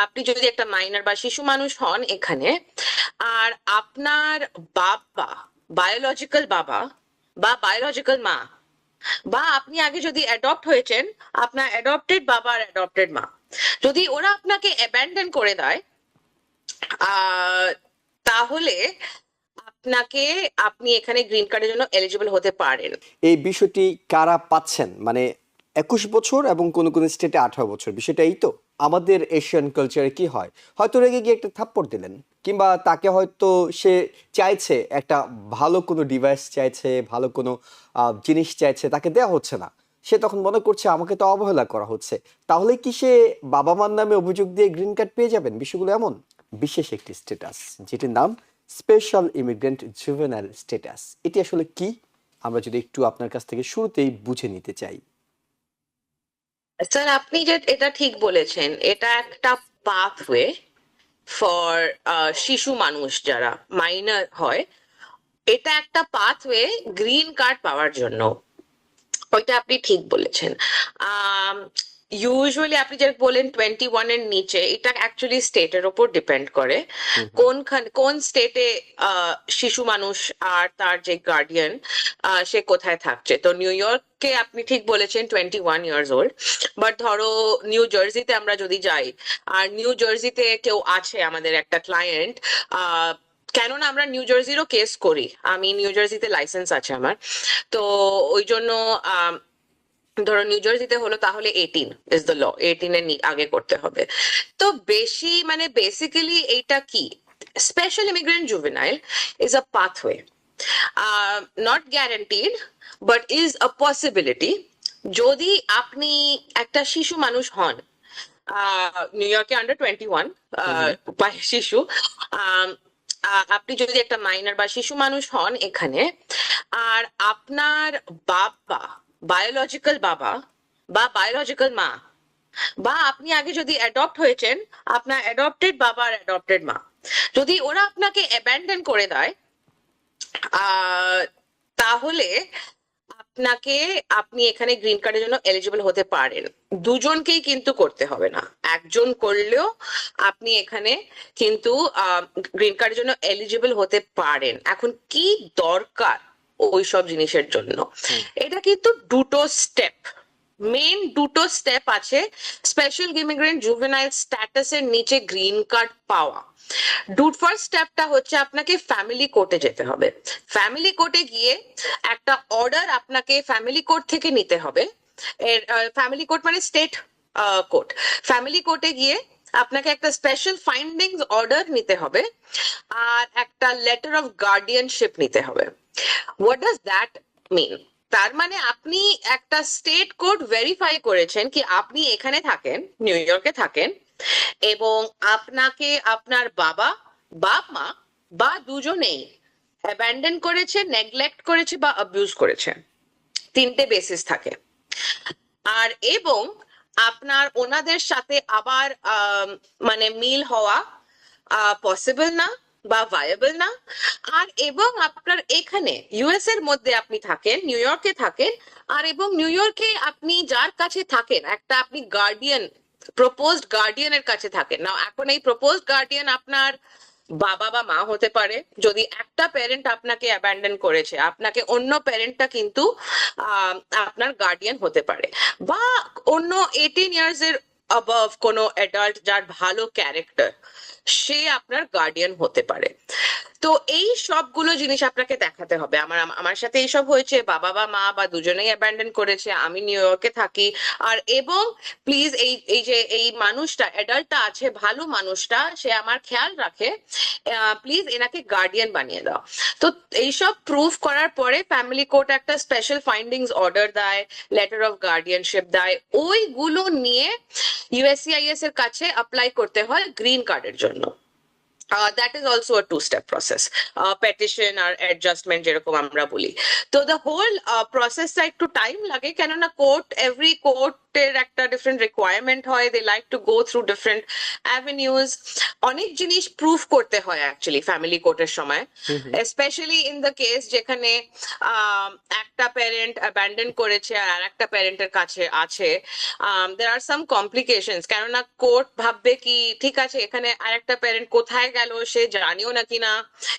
আপনি যদি একটা মাইনর বা শিশু মানুষ হন এখানে, আর আপনার বাবা, বায়োলজিক্যাল বাবা বা বায়োলজিক্যাল মা, বা আপনি আগে যদি অ্যাডপ্ট হয়েছেন, আপনার অ্যাডপ্টেড বাবা আর অ্যাডপ্টেড মা, যদি ওরা আপনাকে অ্যাবান্ডন করে দেয়, তাহলে আপনাকে, আপনি এখানে গ্রিন কার্ডের জন্য এলিজিবল হতে পারেন। এই বিষয়টি কারা পাচ্ছেন, মানে 21 বছর এবং কোন কোন স্টেটে 18 বছর, বিষয়টা এই তো। আমাদের এশিয়ান কালচারে কি হয়, হয়তো রেগে গিয়ে একটা থাপ্পড় দিলেন, কিংবা তাকে হয়তো সে চাইছে একটা ভালো কোনো ডিভাইস চাইছে, ভালো কোনো জিনিস চাইছে, তাকে দেওয়া হচ্ছে না, সে তখন মনে করছে আমাকে তো অবহেলা করা হচ্ছে, তাহলে কি সে বাবা মার নামে অভিযোগ দিয়ে গ্রিন কার্ড পেয়ে যাবেন? বিষয়গুলো এমন। বিশেষ একটি স্ট্যাটাস যেটির নাম স্পেশাল ইমিগ্রেন্ট জুভেনাইল স্ট্যাটাস, এটি আসলে কি আমরা যদি একটু আপনার কাছ থেকে শুরুতেই বুঝে নিতে চাই। স্যার, আপনি যে এটা ঠিক বলেছেন, এটা একটা পাথওয়ে ফর শিশু মানুষ যারা মাইনর হয়, এটা একটা পাথওয়ে গ্রিন কার্ড পাওয়ার জন্য। ওইটা আপনি ঠিক বলেছেন। ইউজুয়ালি আপনি যেটা বলেন 21 এর নিচে, এটা অ্যাকচুয়ালি স্টেটের ওপর ডিপেন্ড করে কোন স্টেটে শিশু মানুষ আর তার যে গার্ডিয়ান সে কোথায় থাকছে। তো নিউ ইয়র্কে আপনি ঠিক বলেছেন 21 ইয়ার্স ওল্ড, বাট ধরো নিউ জার্সিতে আমরা যদি যাই, আর নিউ জার্সিতে কেউ আছে আমাদের একটা ক্লায়েন্ট, কেননা আমরা নিউ জার্সিরও কেস করি, আমি নিউ জার্সিতে লাইসেন্স আছে আমার, তো ওই জন্য ধরো নিউ জার্সিতে হলো, তাহলে 18 ইজ দ্য ল, 18 এর আগে করতে হবে। তো বেশি মানে বেসিক্যালি এইটা কি, special immigrant juvenile is a pathway, not guaranteed but is a possibility. যদি আপনি একটা শিশু মানুষ হন, নিউ ইয়র্কে আন্ডার 21 বা শিশু, আপনি যদি একটা মাইনর বা শিশু মানুষ হন এখানে, আর আপনার বাবা, বায়োলজিক্যাল বাবা বা বায়োলজিক্যাল মা, বা আপনি আগে যদি অ্যাডপ্ট হয়েছেন, আপনার অ্যাডপ্টেড বাবা আর অ্যাডপ্টেড মা, যদি ওরা আপনাকে অ্যাবান্ডন করে দেয়, তাহলে আপনাকে, আপনি এখানে গ্রিন কার্ডের জন্য এলিজিবল হতে পারেন। দুজনকেই কিন্তু করতে হবে না, একজন করলেও আপনি এখানে কিন্তু গ্রিন কার্ডের জন্য এলিজিবল হতে পারেন। এখন কি দরকার ওই সব জিনিসের জন্য, এটা কিন্তু দুটো স্টেপ, মেন দুটো স্টেপ আছে স্পেশাল ইমিগ্রেন্ট জুভেনাইল স্ট্যাটাসের নিচে গ্রিন কার্ড পাওয়া। ফার্স্ট স্টেপটা হচ্ছে আপনাকে ফ্যামিলি কোর্টে যেতে হবে। ফ্যামিলি কোর্টে গিয়ে একটা অর্ডার আপনাকে ফ্যামিলি কোর্ট থেকে নিতে হবে। এর ফ্যামিলি কোর্ট মানে স্টেট কোর্ট। ফ্যামিলি কোর্টে গিয়ে আপনাকে একটা স্পেশাল ফাইন্ডিংস অর্ডার নিতে হবে, আর একটা লেটার অফ গার্ডিয়ানশিপ নিতে হবে। What does that mean? তার মানে আপনি একটা স্টেট কোর্ট ভেরিফাই করেছেন কি আপনি এখানে থাকেন, নিউ ইয়র্কে থাকেন, এবং আপনাকে আপনার বাবা বা মা বা দুজনেই অ্যাবান্ডন করেছে, নেগলেক্ট করেছে বা অ্যাবিউজ করেছে। তিনটে বেসিস থাকে। আর এবং আপনার ওনাদের সাথে আবার মানে মিল হওয়া পসিবল না বা ভায়াবল না। আর এবং আপনার এখানে ইউএস এর মধ্যে আপনি থাকেন, নিউ ইয়র্কে থাকেন, আর এবং নিউ ইয়র্কে আপনি যার কাছে থাকেন, একটা আপনি গার্ডিয়ান, প্রপোজড গার্ডিয়ানের কাছে থাকেন না। এখন এই প্রপোজড গার্ডিয়ান আপনার বাবা বা মা হতে পারে। যদি একটা প্যারেন্ট আপনাকে অ্যাবান্ডন করেছে, আপনাকে অন্য প্যারেন্টটা কিন্তু আপনার গার্ডিয়ান হতে পারে, বা অন্য 18 ইয়ার্স এর অ্যাবভ কোনো অ্যাডাল্ট যার ভালো ক্যারেক্টার, সে আপনার গার্ডিয়ান হতে পারে। তো এই সবগুলো জিনিস আপনাকে দেখাতে হবে। আমার সাথে এইসব হয়েছে, বাবা বা মা বা দুজনেই অ্যাবান্ডন করেছে, আমি নিউ ইয়র্কে থাকি, আর এবং প্লিজ এই যে এই মানুষটা, অ্যাডাল্টটা আছে, ভালো মানুষটা, সে আমার খেয়াল রাখে, প্লিজ এনাকে গার্ডিয়ান বানিয়ে দাও। তো এইসব প্রুফ করার পরে ফ্যামিলি কোর্ট একটা স্পেশাল ফাইন্ডিংস অর্ডার দেয়, লেটার অফ গার্ডিয়ানশিপ দেয়, ওইগুলো নিয়ে ইউএসসিআইএস এর কাছে অ্যাপ্লাই করতে হয় গ্রিন কার্ডের জন্য। That is also a two-step process, petition R adjustment যেরকম আমরা বলি। তো the whole process টা একটু টাইম লাগে, কেননা কোর্ট, এভরি কোর্ট কোর্টের একটা ডিফারেন্ট রিকোয়ারমেন্ট হয়, they like to go through different avenues. অনেক জিনিস প্রুফ করতে হয় অ্যাকচুয়ালি ফ্যামিলি কোর্টের সময়, hmm hmm specially in the case যেখানে একটা প্যারেন্ট অ্যাবান্ডন করেছে আর একটা প্যারেন্টের কাছে আছে। দের আর সাম কমপ্লিকেশনস, কেননা কোর্ট ভাববে কি ঠিক আছে এখানে আরেকটা প্যারেন্ট কোথায় গেল, সে জানিও না কিনা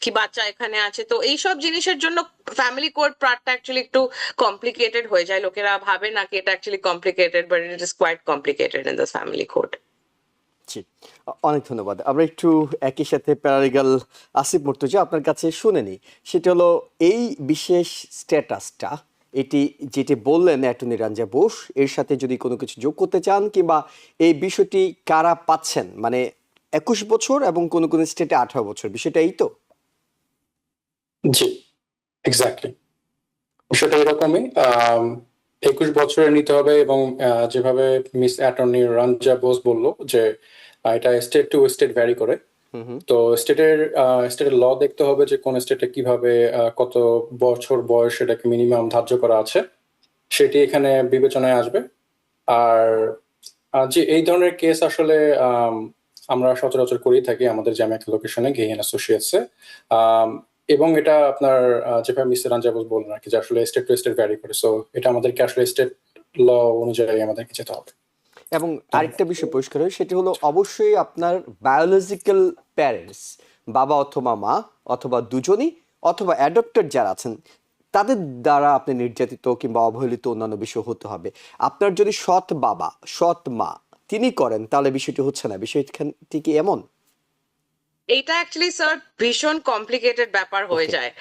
কি বাচ্চা এখানে আছে। তো এইসব জিনিসের জন্য ফ্যামিলি কোর্ট পার্টটা অ্যাকচুয়ালি একটু কমপ্লিকেটেড হয়ে যায়। লোকেরা ভাবে না কি এটা actually complicated, but it is quite complicated in the family court. জি, অনেক ধন্যবাদ। আমরা একটু একই সাথে প্যারালিগাল আসিফ মুর্তজা আপনার কাছে শুনে নিই। সেটা হলো এই বিশেষ স্ট্যাটাসটা, এটি যেটি বললেন অ্যাটর্নি রাঞ্জা বোস, এর সাথে যদি কোনো কিছু যোগ করতে চান, কিংবা এই বিষয়টি কারা পাচ্ছেন, মানে 21 বছর এবং কোনো কোনো স্টেটে 18 বছর, বিষয়টা এই তো? জি, এক্স্যাক্টলি। বিষয়টা এরকমই। 21 বছরের নিতে হবে এবং যেভাবে মিস অ্যাটর্নি রাঞ্জা বোস বলল যে এটা স্টেট টু স্টেট ভ্যারি করে। হুম হুম তো স্টেটের ল দেখতে হবে যে কোন স্টেটে কিভাবে কত বছর বয়স এটাকে মিনিমাম ধার্য করা আছে, সেটি এখানে বিবেচনায় আসবে। আর যে এই ধরনের কেস আসলে আমরা সচরাচর করেই থাকি আমাদের জ্যামাইকা লোকেশনে গেহিয়ান অ্যাসোসিয়েটসে। এবং এটা আপনার যেভাবে মিস্টার রাঞ্জাবোস বললেন আর কি, যে আসলে স্টেট টু স্টেট ভ্যারি করে। সো এটা আমাদেরকে আসলে স্টেট ল অনুযায়ী আমাদেরকে যেতে হবে। এবং আরেকটা বিষয় পরিষ্কার হয়, সেটি হলো অবশ্যই আপনার বায়োলজিক্যাল প্যারেন্টস, বাবা অথবা মা অথবা দুজনই, অথবা অ্যাডপ্টেড যারা আছেন, তাদের দ্বারা আপনি নির্যাতিত কিংবা অবহেলিত অন্যান্য বিষয় হতে হবে। আপনার যদি সৎ বাবা সৎ মা তিনি করেন, তাহলে বিষয়টি হচ্ছে না। বিষয়টি কি এমন? এটা অ্যাকচুয়ালি স্যার ভীষণ কমপ্লিকেটেড ব্যাপার হয়ে ওকে। যায়।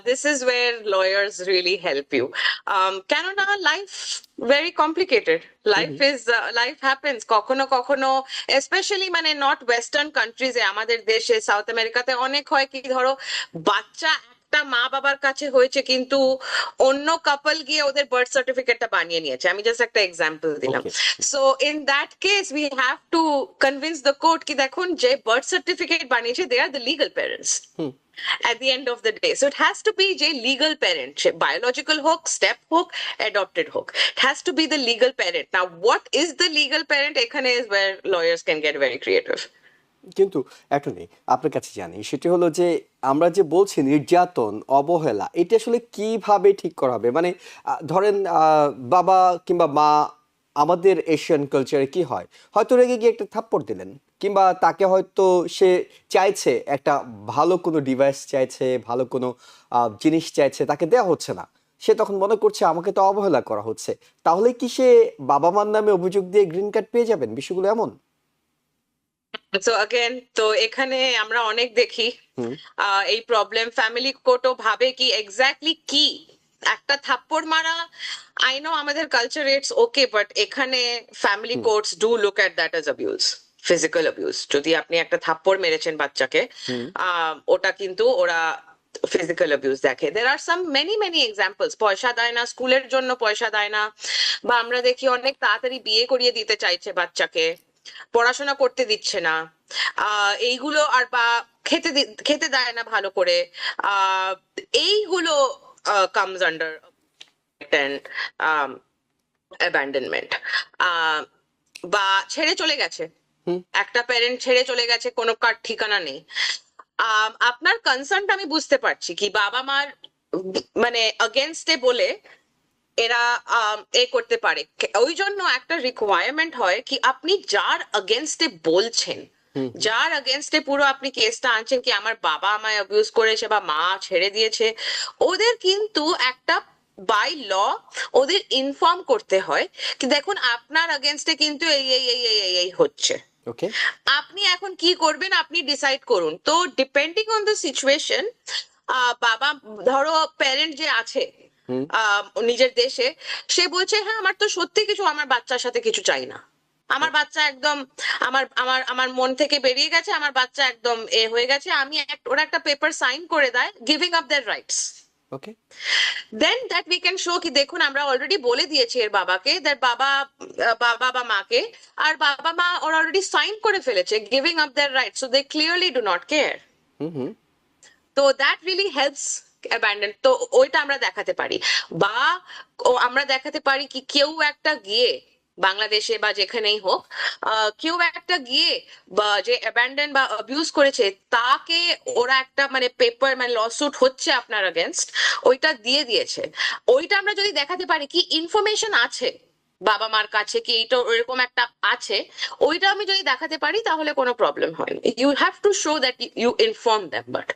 This is where lawyers really help you. কেননা life very complicated. Life happens কখনো কখনো, স্পেশালি মানে নট ওয়েস্টার্ন কান্ট্রিজে, আমাদের দেশে সাউথ আমেরিকাতে অনেক হয় কি, ধরো বাচ্চা একটা মা বাবার কাছে হয়েছে কিন্তু অন্য কাপল গিয়ে ওদের বার্থ সার্টিফিকেটটা বানিয়ে নিয়েছে। আমি জাস্ট একটা এক্সাম্পল দিলাম। Okay. So in that case we have to convince the court কি দেখুন যে বার্থ সার্টিফিকেট বানিয়েছে they are the legal parents hmm at the end of the day. So it has to be যে legal parent, সে biological হোক, step হোক, adopted হোক, it has to be the legal parent. Now what is the legal parent, এখানে is where lawyers can get very creative. কিন্তু attorney, আপনার কাছে জানি সেটি হলো যে আমরা যে বলছি নির্যাতন অবহেলা, এটা আসলে কিভাবে ঠিক করা হবে? মানে ধরেন বাবা কিংবা মা, আমাদের এশিয়ান কালচারে কি হয়, হয়তো রেগে গিয়ে একটা থাপ্পড় দিলেন, কিংবা তাকে হয়তো সে চাইছে একটা ভালো কোনো ডিভাইস চাইছে, ভালো কোনো জিনিস চাইছে, তাকে দেওয়া হচ্ছে না। সে তখন মনে করছে আমাকে তো অবহেলা করা হচ্ছে। তাহলে কি সে বাবা মার নামে অভিযোগ দিয়ে গ্রিন কার্ড পেয়ে যাবেন? বিষয়গুলো এমন? সো अगेन তো এখানে আমরা অনেক দেখি হুম এই প্রবলেম। ফ্যামিলি কোর্টও ভাবে কি এক্স্যাক্টলি কি একটা থাপ্পড় মারা। আই নো আমাদের কালচার ইটস ওকে, বাট এখানে family hmm courts do look at that as abuse, physical abuse. যদি আপনি একটা থাপ্পড় মেরেছেন বাচ্চাকে, হুম ওটা কিন্তু ওরা ফিজিক্যাল অ্যাবিউজ দেখে। দের আর সাম মেনি মেনি এক্সাম্পলস। পয়সা দেয় না, স্কুলের জন্য পয়সা দেয় না, বা আমরা দেখি অনেক তাড়াতাড়ি বিয়ে করিয়ে দিতে চাইছে বাচ্চাকে, পড়াশোনা করতে দিচ্ছে না, এইগুলো। আর বা খেতে দেয় না ভালো করে। আহ এইগুলো কামস আন্ডার অ্যাবান্ডনমেন্ট। বা ছেড়ে চলে গেছে, হুম একটা প্যারেন্ট ছেড়ে চলে গেছে, কোনো কার ঠিকানা নেই। আপনার কনসার্নটা আমি বুঝতে পারছি কি বাবা মার মানে অগেনস্টে বলে এরা এ করতে পারে। ওই জন্য একটা রিকোয়ারমেন্ট হয় কি আপনি যার অগেনস্টে বলছেন, হুম যার অগেনস্টে পুরো আপনি কেসটা আনছেন কি আমার বাবা আমায় অ্যাবিউজ করেছে বা মা ছেড়ে দিয়েছে, ওদের কিন্তু একটা বাই ল ওদের ইনফর্ম করতে হয় কি দেখুন আপনার অগেনস্টে কিন্তু এই হচ্ছে, ওকে। আপনি এখন কি করবেন আপনি ডিসাইড করুন। তো ডিপেন্ডিং অন দ্য সিচুয়েশন, বাবা ধরো প্যারেন্ট যে আছে হুম নিজের দেশে, সে বলছে হ্যাঁ আমার তো সত্যি কিছু, আমার বাচ্চার সাথে কিছু চাই না, আমার বাচ্চা একদম আমার আমার আমার মন থেকে বেরিয়ে গেছে, আমার বাচ্চা একদম এ হয়ে গেছে, আমি ওরা একটা পেপার সাইন করে দেয় giving up their rights. Okay. Then that we can show কি দেখুন আমরা অলরেডি বলে দিয়েছি এর বাবাকে, দ্যাট বাবা বা মাকে, আর বাবা মা ওরা অলরেডি সাইন করে ফেলেছে giving up their rights, so they clearly do not care. Hmm hmm তো দ্যাট রিয়েলি হেল্পস অ্যাবান্ডন। তো ওইটা আমরা দেখাতে পারি। বা আমরা দেখাতে পারি কি কেউ একটা গিয়ে বাংলাদেশে বা যেখানেই হোক, কেউ একটা গিয়ে বা যে অ্যাবান্ডন বা অ্যাবিউজ করেছে তাকে ওরা একটা মানে পেপার মানে লসুট হচ্ছে আপনার अगेंस्ट, ওইটা দিয়ে দিয়েছে। ওইটা আমরা যদি দেখাতে পারি কি ইনফরমেশন আছে বাবা মার কাছে কি এইটা এরকম একটা আছে, ওইটা আমি যদি দেখাতে পারি তাহলে কোনো প্রবলেম হয় না। You have to show that you inform them, but